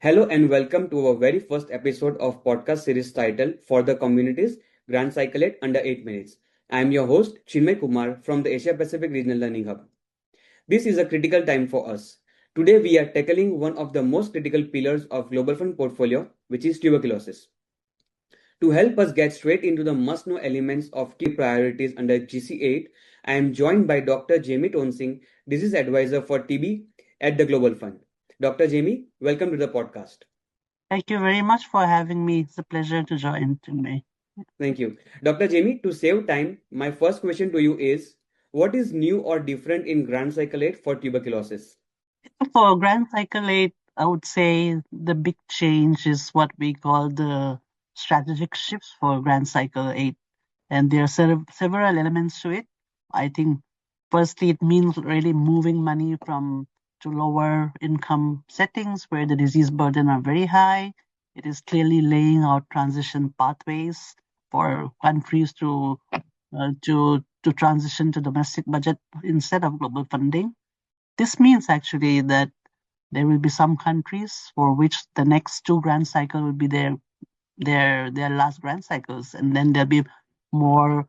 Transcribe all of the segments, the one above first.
Hello and welcome to our very first episode of podcast series titled For the Communities Grand Cycle It Under 8 Minutes. I am your host Chinmay Kumar from the Asia Pacific Regional Learning Hub. This is a critical time for us. Today we are tackling one of the most critical pillars of Global Fund portfolio, which is tuberculosis. To help us get straight into the must-know elements of key priorities under GC8, I am joined by Dr. Jamie Tonsing, Disease Advisor for TB at the Global Fund. Dr. Jamie, welcome to the podcast. Thank you very much for having me. It's a pleasure to join today. Thank you. Dr. Jamie, to save time, my first question to you is, what is new or different in Grand Cycle 8 for tuberculosis? For Grand Cycle 8, I would say the big change is what we call the strategic shifts for Grand Cycle 8. And there are several elements to it. I think firstly, it means really moving money to lower income settings where the disease burden are very high. It is clearly laying out transition pathways for countries to transition to domestic budget instead of global funding. This means actually that there will be some countries for which the next two grand cycle will be their last grand cycles, and then there'll be more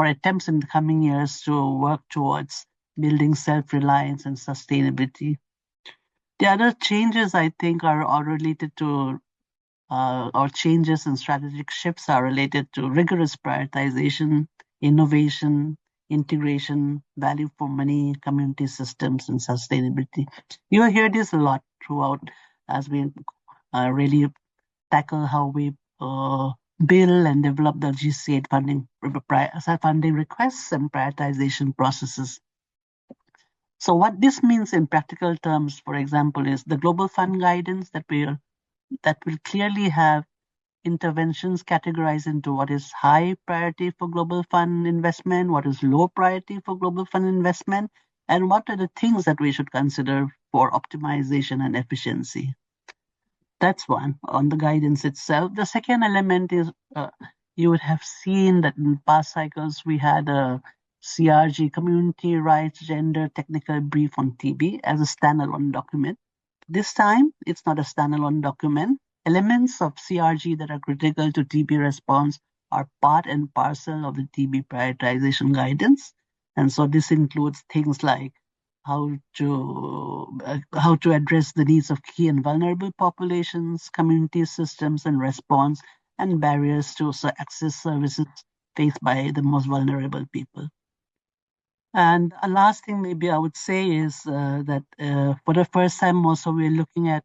attempts in the coming years to work towards building self-reliance and sustainability. The other changes I think are all related to or changes and strategic shifts are related to rigorous prioritization, innovation, integration, value for money, community systems, and sustainability. You will hear this a lot throughout as we really tackle how we build and develop the GC8 funding requests and prioritization processes. So what this means in practical terms, for example, is the Global Fund guidance that will clearly have interventions categorized into what is high priority for global fund investment, what is low priority for global fund investment, and what are the things that we should consider for optimization and efficiency. That's one on the guidance itself. The second element is you would have seen that in past cycles we had a CRG, Community Rights Gender Technical Brief on TB, as a standalone document. This time, it's not a standalone document. Elements of CRG that are critical to TB response are part and parcel of the TB prioritization guidance. And so this includes things like how to address the needs of key and vulnerable populations, community systems and response, and barriers to access services faced by the most vulnerable people. And a last thing maybe I would say is that for the first time also we're looking at,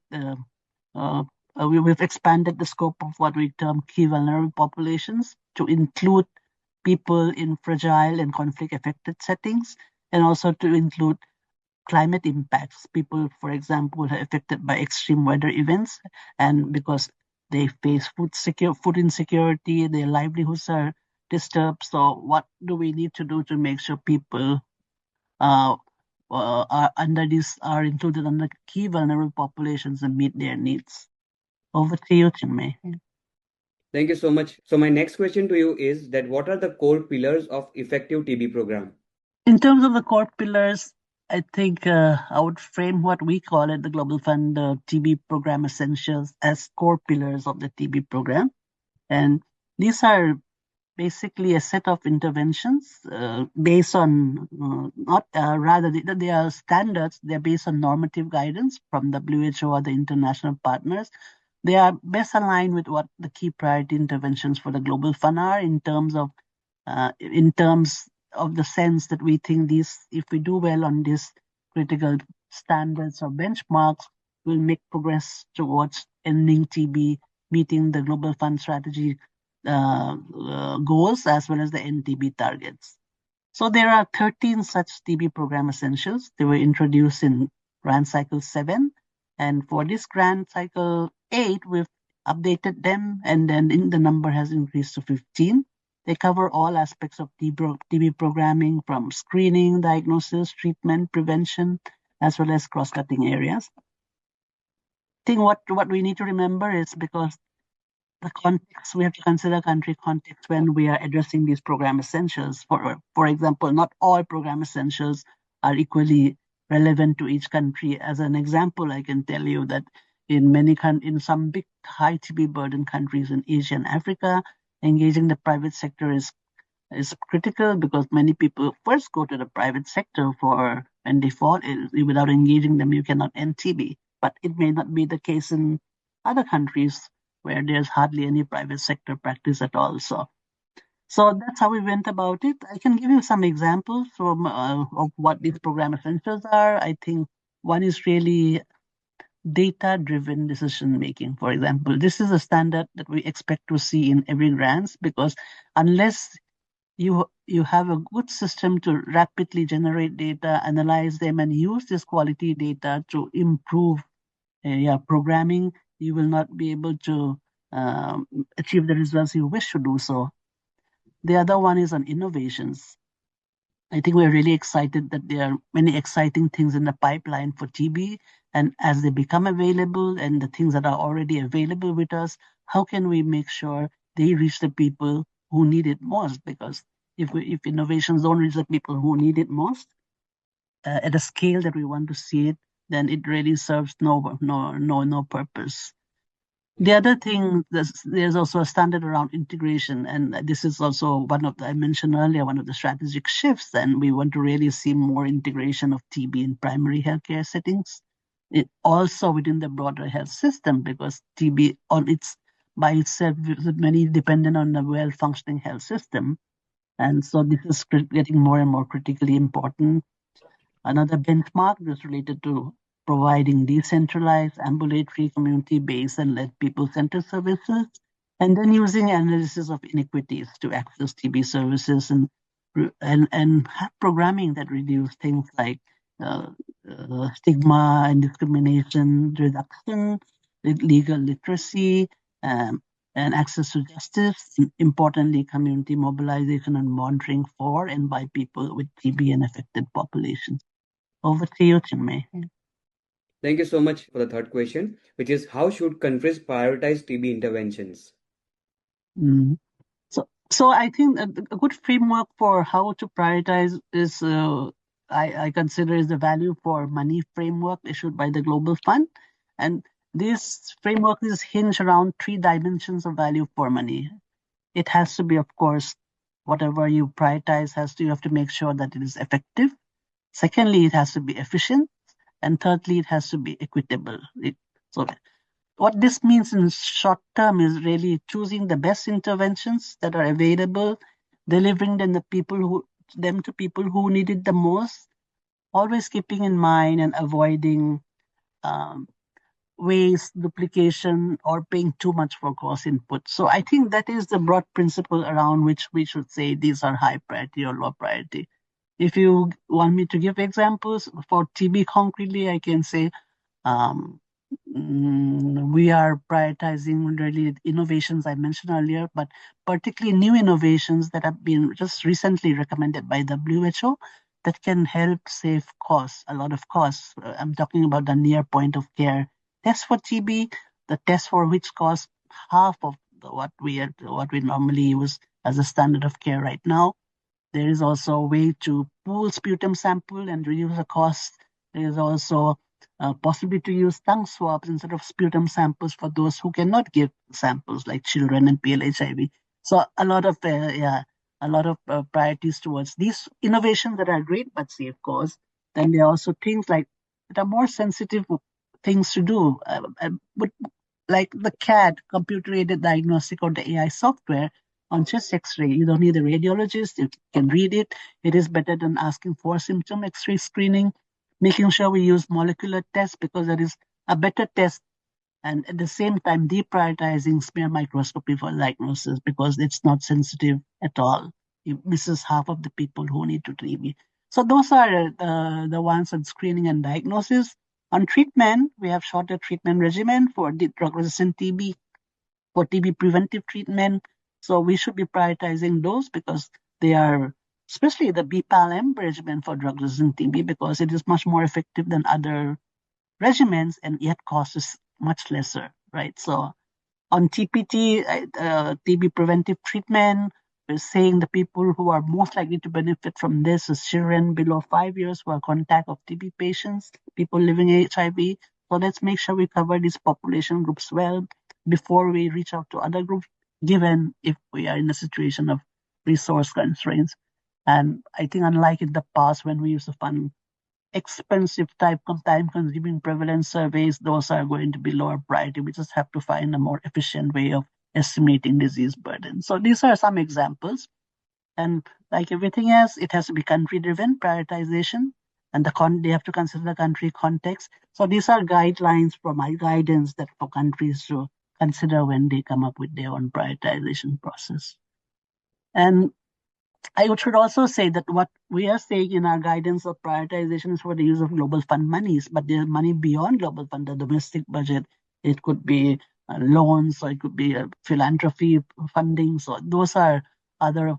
we've expanded the scope of what we term key vulnerable populations to include people in fragile and conflict affected settings, and also to include climate impacts, people, for example, are affected by extreme weather events, and because they face food insecurity, their livelihoods are disturbed. So what do we need to do to make sure people are included under key vulnerable populations and meet their needs? Over to you, Chinmay. Thank you so much. So my next question to you is that what are the core pillars of effective TB program? In terms of the core pillars, I think I would frame what we call at the Global Fund TB program essentials as core pillars of the TB program. And these are basically a set of interventions based on, they are standards, they're based on normative guidance from WHO or the international partners. They are best aligned with what the key priority interventions for the Global Fund are in terms of the sense that we think if we do well on these critical standards or benchmarks, we'll make progress towards ending TB, meeting the Global Fund strategy goals as well as the NTB targets. So there are 13 such TB program essentials. They were introduced in Grand Cycle 7. And for this Grand Cycle 8, we've updated them, and then the number has increased to 15. They cover all aspects of TB programming, from screening, diagnosis, treatment, prevention, as well as cross-cutting areas. I think what we need to remember is, because the context, we have to consider country context when we are addressing these program essentials. For example, not all program essentials are equally relevant to each country. As an example, I can tell you that in some big high TB burden countries in Asia and Africa, engaging the private sector is critical because many people first go to the private sector for when they fall ill. Without engaging them, you cannot end TB. But it may not be the case in other countries where there's hardly any private sector practice at all. So that's how we went about it. I can give you some examples of what these program essentials are. I think one is really data-driven decision making. For example, this is a standard that we expect to see in every grants because unless you have a good system to rapidly generate data, analyze them, and use this quality data to improve programming, you will not be able to achieve the results you wish to do so. The other one is on innovations. I think we're really excited that there are many exciting things in the pipeline for TB. And as they become available and the things that are already available with us, how can we make sure they reach the people who need it most? Because if innovations don't reach the people who need it most at a scale that we want to see it, then it really serves no purpose. The other thing, there's also a standard around integration, and this is also I mentioned earlier, one of the strategic shifts, and we want to really see more integration of TB in primary healthcare settings. It also within the broader health system, because TB by itself is many dependent on a well-functioning health system. And so this is getting more and more critically important. Another benchmark is related to providing decentralized, ambulatory, community-based, and led people-centered services, and then using analysis of inequities to access TB services and have programming that reduce things like stigma and discrimination reduction, legal literacy, and access to justice, and importantly, community mobilization and monitoring for and by people with TB and affected populations. Over to you, Chinmay. Thank you so much for the third question, which is how should countries prioritize TB interventions? So I think a good framework for how to prioritize is I consider is the value for money framework issued by the Global Fund, and this framework is hinged around 3 dimensions of value for money. It has to be, of course, whatever you prioritize you have to make sure that it is effective. Secondly, it has to be efficient. And thirdly, it has to be equitable. So what this means in short term is really choosing the best interventions that are available, delivering them to people who need it the most, always keeping in mind and avoiding waste, duplication, or paying too much for cost input. So I think that is the broad principle around which we should say these are high priority or low priority. If you want me to give examples for TB concretely, I can say we are prioritizing really innovations I mentioned earlier, but particularly new innovations that have been just recently recommended by WHO that can help save costs, a lot of costs. I'm talking about the near point of care test for TB, the test for which costs half of what we normally use as a standard of care right now. There is also a way to pool sputum sample and reduce the cost. There is also a possibility to use tongue swabs instead of sputum samples for those who cannot give samples, like children and PLHIV. So a lot of priorities towards these innovations that are great but save costs. Then there are also things like that are more sensitive things to do, like the CAD, computer-aided diagnostic, or the AI software on chest X-ray. You don't need a radiologist. You can read it. It is better than asking for symptom X-ray screening, making sure we use molecular tests because that is a better test, and at the same time deprioritizing smear microscopy for diagnosis because it's not sensitive at all. It misses half of the people who need to treat me. So those are the ones on screening and diagnosis. On treatment, we have shorter treatment regimen for drug-resistant TB, for TB preventive treatment. So we should be prioritizing those because they are, especially the BPAL-M regimen for drug-resistant TB, because it is much more effective than other regimens and yet cost is much lesser, right? So on TPT, TB preventive treatment, we're saying the people who are most likely to benefit from this is children below 5 years who are contact of TB patients, people living HIV, So let's make sure we cover these population groups well before we reach out to other groups, given if we are in a situation of resource constraints. And I think unlike in the past when we used to fund expensive time-consuming prevalence surveys, those are going to be lower priority. We just have to find a more efficient way of estimating disease burden. So these are some examples. And like everything else, it has to be country-driven prioritization, and they have to consider the country context. So these are guidelines for my guidance that for countries to consider when they come up with their own prioritization process. And I should also say that what we are saying in our guidance of prioritization is for the use of global fund monies, but there's money beyond global fund, the domestic budget. It could be loans, or it could be philanthropy funding. So those are other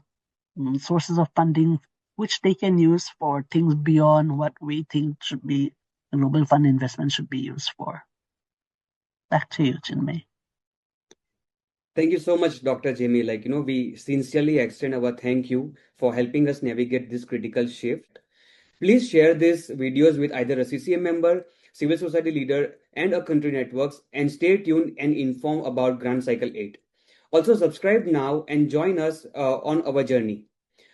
sources of funding which they can use for things beyond what we think should be a global fund investment should be used for. Back to you, Chinmay. Thank you so much, Dr. Jamie. We sincerely extend our thank you for helping us navigate this critical shift. Please share these videos with either a CCM member, civil society leader, and a country networks, and stay tuned and informed about Grand Cycle 8. Also, subscribe now and join us on our journey.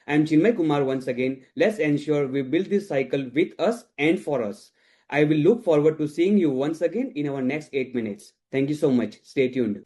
I'm Chinmay Kumar once again. Let's ensure we build this cycle with us and for us. I will look forward to seeing you once again in our next 8 minutes. Thank you so much. Stay tuned.